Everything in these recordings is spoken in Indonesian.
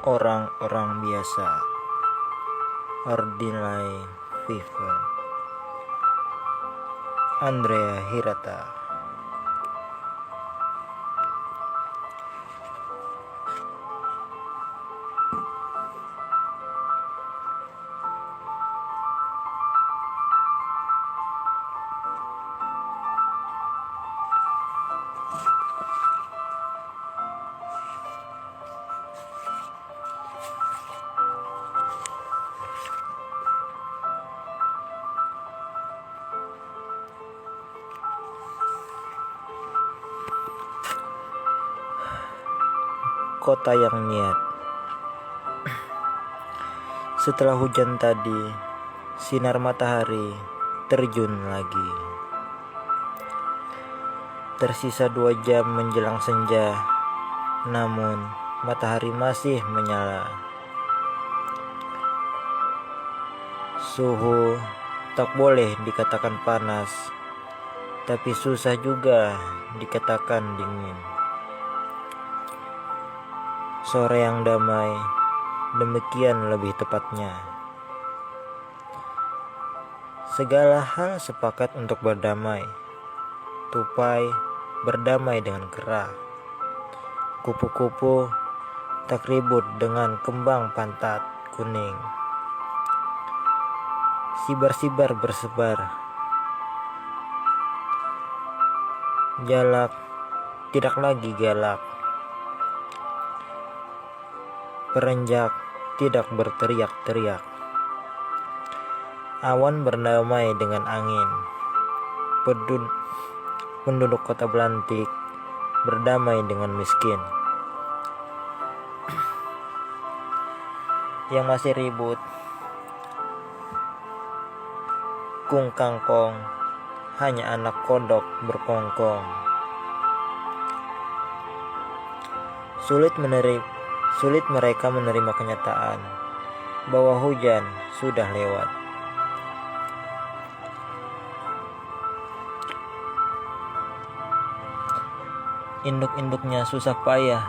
Orang-orang biasa, ordinary people. Andrea Hirata. Kota yang niat. Setelah hujan tadi, sinar matahari terjun lagi. Tersisa 2 jam menjelang senja, namun matahari masih menyala. Suhu tak boleh dikatakan panas, tapi susah juga dikatakan dingin. Sore yang damai, demikian lebih tepatnya. Segala hal sepakat untuk berdamai. Tupai berdamai dengan kera. Kupu-kupu tak ribut dengan kembang pantat kuning. Sibar-sibar bersebar. Jalak tidak lagi galak. Perenjak tidak berteriak-teriak. Awan berdamai dengan angin. Penduduk kota Belantik berdamai dengan miskin. Yang masih ribut, kung kangkong, hanya anak kodok berkongkong. Sulit mereka menerima kenyataan bahwa hujan sudah lewat. Induk-induknya susah payah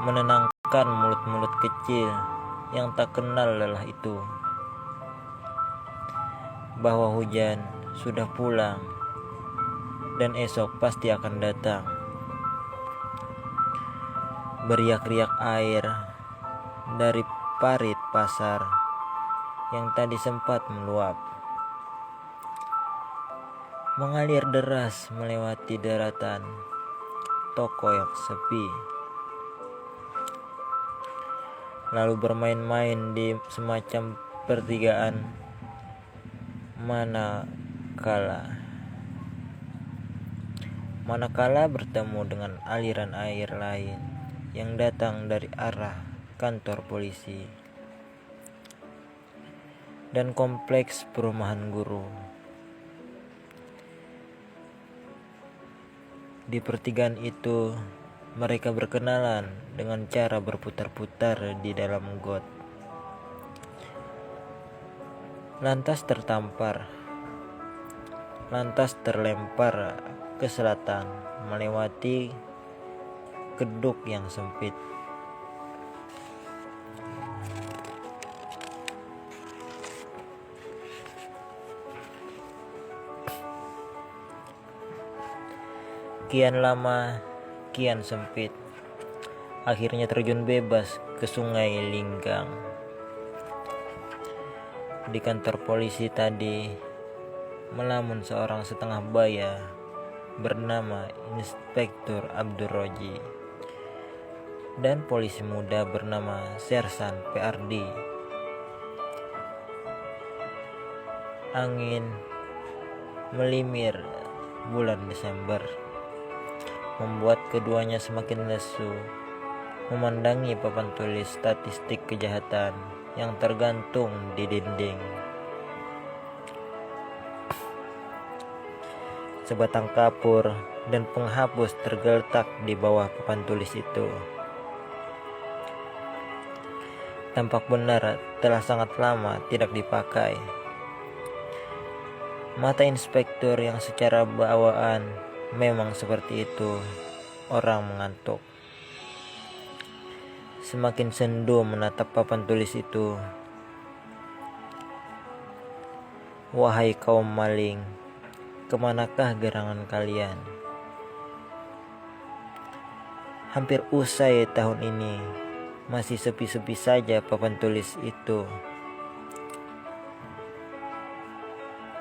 menenangkan mulut-mulut kecil yang tak kenal lelah itu, bahwa hujan sudah pulang dan esok pasti akan datang. Beriak-riak air dari parit pasar yang tadi sempat meluap, mengalir deras melewati daratan toko yang sepi, lalu bermain-main di semacam pertigaan manakala bertemu dengan aliran air lain yang datang dari arah kantor polisi dan kompleks perumahan guru. Di pertigaan itu, mereka berkenalan dengan cara berputar-putar di dalam got. Lantas terlempar ke selatan melewati gedung yang sempit. Kian lama, kian sempit. Akhirnya terjun bebas ke Sungai Linggang. Di kantor polisi tadi melamun seorang setengah baya bernama Inspektur Abdul Roji dan polisi muda bernama Sersan PRD. Angin melimir bulan Desember membuat keduanya semakin lesu memandangi papan tulis statistik kejahatan yang tergantung di dinding. Sebatang kapur dan penghapus tergeletak di bawah papan tulis itu. Tampak benar telah sangat lama tidak dipakai. Mata inspektur yang secara bawaan memang seperti itu, orang mengantuk. semakin sendu menatap papan tulis itu. Wahai kaum maling, kemanakah gerangan kalian? Hampir usai tahun ini, masih sepi-sepi saja papan tulis itu.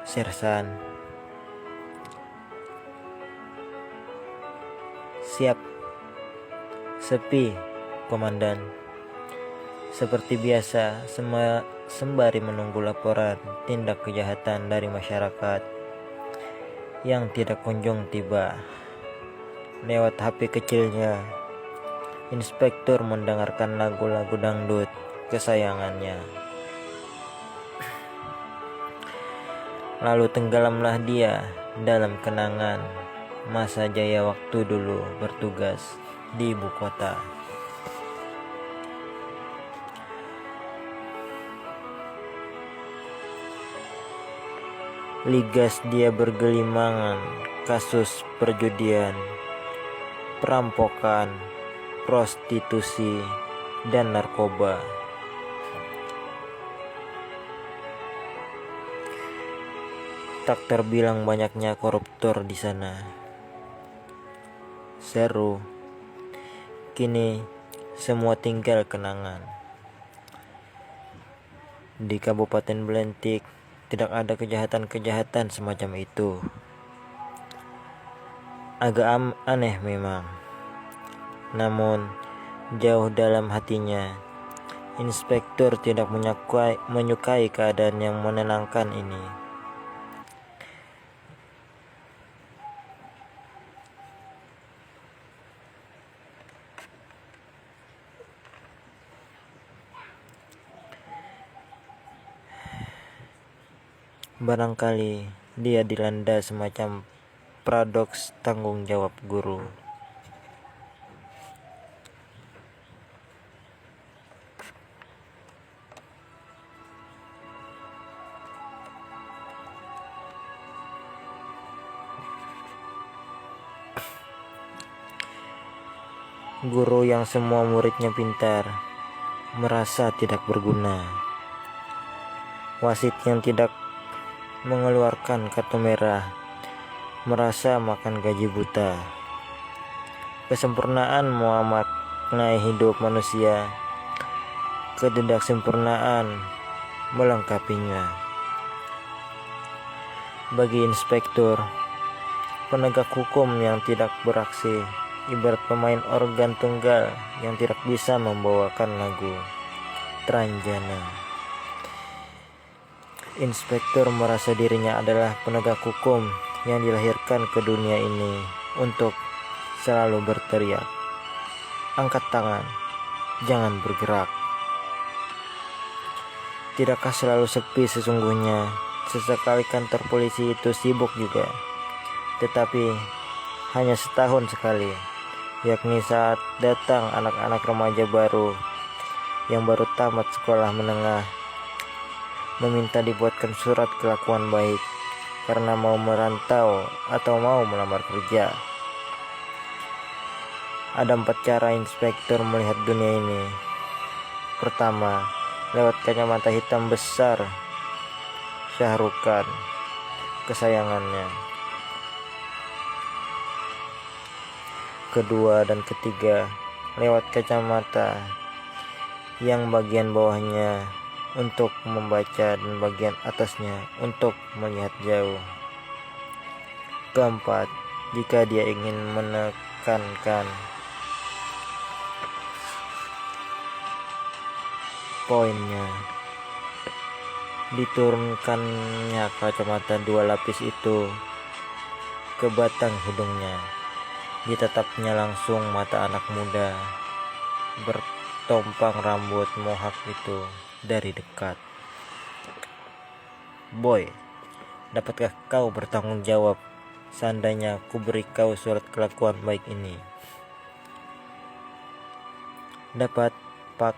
Sersan, siap. Sepi, komandan. Seperti biasa, sembari menunggu laporan tindak kejahatan dari masyarakat yang tidak kunjung tiba. Lewat HP kecilnya, inspektur mendengarkan lagu-lagu dangdut kesayangannya. Lalu tenggelamlah dia dalam kenangan masa jaya waktu dulu bertugas di ibu kota. Ligas dia bergelimangan kasus perjudian, perampokan, prostitusi, dan narkoba. Tak terbilang banyaknya koruptor di sana. Seru. Kini semua tinggal kenangan. Di Kabupaten Belentik tidak ada kejahatan-kejahatan semacam itu. Agak aneh memang. Namun jauh dalam hatinya, inspektur tidak menyukai keadaan yang menenangkan ini. Barangkali dia dilanda semacam paradoks tanggung jawab guru. Guru yang semua muridnya pintar merasa tidak berguna. Wasit yang tidak mengeluarkan kartu merah merasa makan gaji buta. Kesempurnaan memaknai hidup manusia, ketidaksempurnaan melengkapinya. Bagi inspektur, penegak hukum yang tidak beraksi ibarat pemain organ tunggal yang tidak bisa membawakan lagu Tranjana. Inspektur merasa dirinya adalah penegak hukum yang dilahirkan ke dunia ini untuk selalu berteriak, "Angkat tangan, jangan bergerak." Tidakkah selalu sepi sesungguhnya? Sesekali kantor polisi itu sibuk juga, tetapi hanya setahun sekali, yakni saat datang anak-anak remaja baru yang baru tamat sekolah menengah, meminta dibuatkan surat kelakuan baik karena mau merantau atau mau melamar kerja. Ada 4 cara inspektur melihat dunia ini. Pertama, lewat kacamata hitam besar Syahrukan, kesayangannya. Kedua dan ketiga, lewat kacamata yang bagian bawahnya untuk membaca dan bagian atasnya untuk melihat jauh. Keempat, jika dia ingin menekankan poinnya, diturunkannya kacamata 2 lapis itu ke batang hidungnya. Ditatapnya langsung mata anak muda bertompang rambut mohak itu dari dekat. "Boy, dapatkah kau bertanggung jawab seandainya ku beri kau surat kelakuan baik ini?" "Dapat, Pak."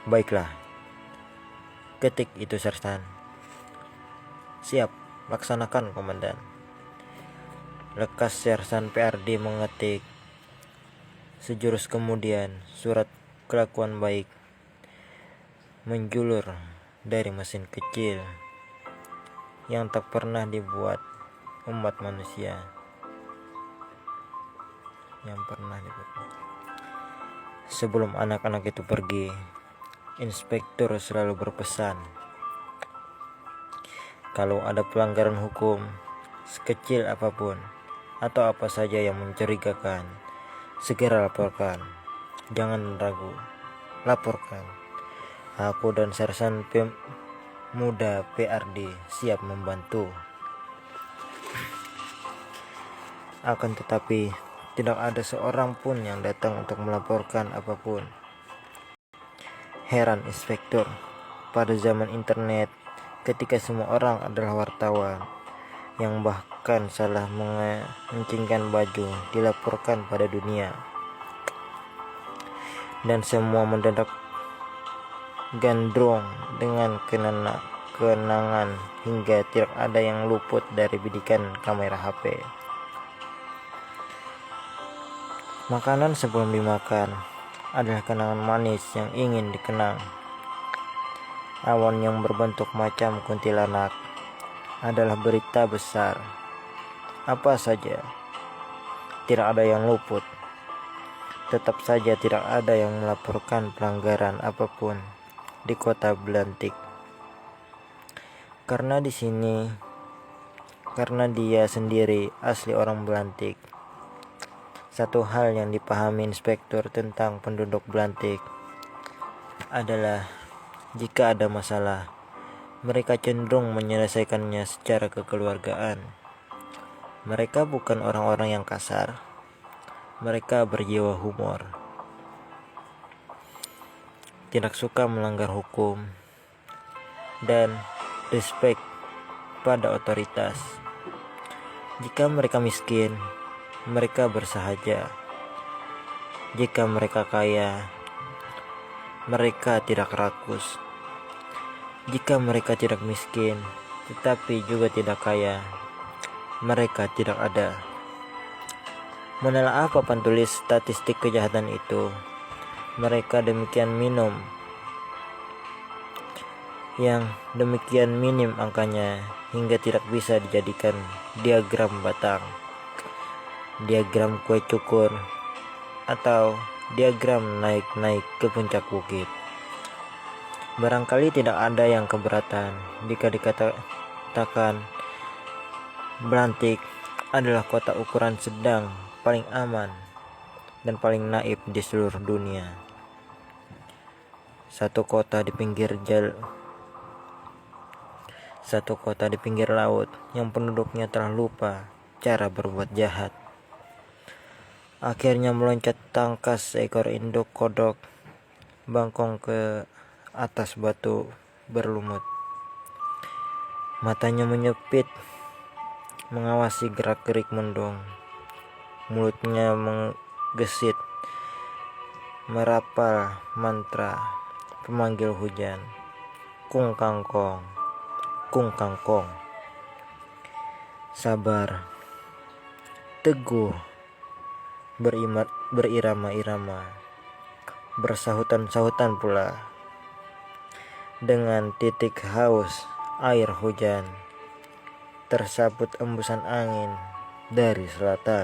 "Baiklah," ketik itu sersan. "Siap, laksanakan, Komandan." Lekas sersan PRD mengetik. Sejurus kemudian, surat kelakuan baik menjulur dari mesin kecil yang tak pernah dibuat umat manusia. Sebelum anak-anak itu pergi, inspektur selalu berpesan, kalau ada pelanggaran hukum sekecil apapun atau apa saja yang mencurigakan, segera laporkan. Jangan ragu, laporkan. Aku dan Sersan Muda PRD siap membantu. Akan tetapi, tidak ada seorang pun yang datang untuk melaporkan apapun. Heran inspektur, pada zaman internet, ketika semua orang adalah wartawan, yang bahkan salah mengencingkan baju dilaporkan pada dunia, dan semua mendadak gandrung dengan kenangan hingga tidak ada yang luput dari bidikan kamera HP. Makanan sebelum dimakan adalah kenangan manis yang ingin dikenang. Awan yang berbentuk macam kuntilanak adalah berita besar. Apa saja, tidak ada yang luput. Tetap saja tidak ada yang melaporkan pelanggaran apapun di kota Belantik. Karena dia sendiri asli orang Belantik. Satu hal yang dipahami inspektur tentang penduduk Belantik adalah jika ada masalah, mereka cenderung menyelesaikannya secara kekeluargaan. Mereka bukan orang-orang yang kasar. Mereka berjiwa humor, tidak suka melanggar hukum, dan respect pada otoritas. Jika mereka miskin, mereka bersahaja. Jika mereka kaya, mereka tidak rakus. Jika mereka tidak miskin, tetapi juga tidak kaya, mereka tidak ada. Menelaah papan tulis statistik kejahatan itu, mereka demikian yang demikian minim angkanya hingga tidak bisa dijadikan diagram batang, diagram kue cukur, atau diagram naik-naik ke puncak bukit. Barangkali tidak ada yang keberatan jika dikatakan Belantik adalah kota ukuran sedang paling aman dan paling naif di seluruh dunia. Satu kota di pinggir laut yang penduduknya telah lupa cara berbuat jahat. Akhirnya meloncat tangkas seekor induk kodok bangkong ke atas batu berlumut. Matanya menyepit mengawasi gerak-gerik mendung. Mulutnya menggesit merapal mantra pemanggil hujan. Kung kangkong, kung kangkong. Sabar, teguh, berirama-irama, bersahutan-sahutan pula dengan titik haus air hujan, tersabut embusan angin dari selatan,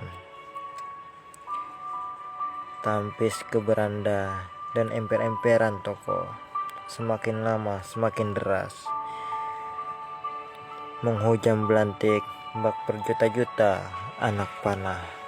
tampis ke beranda dan emper-emperan toko, semakin lama semakin deras, menghujam Belantik bak berjuta-juta anak panah.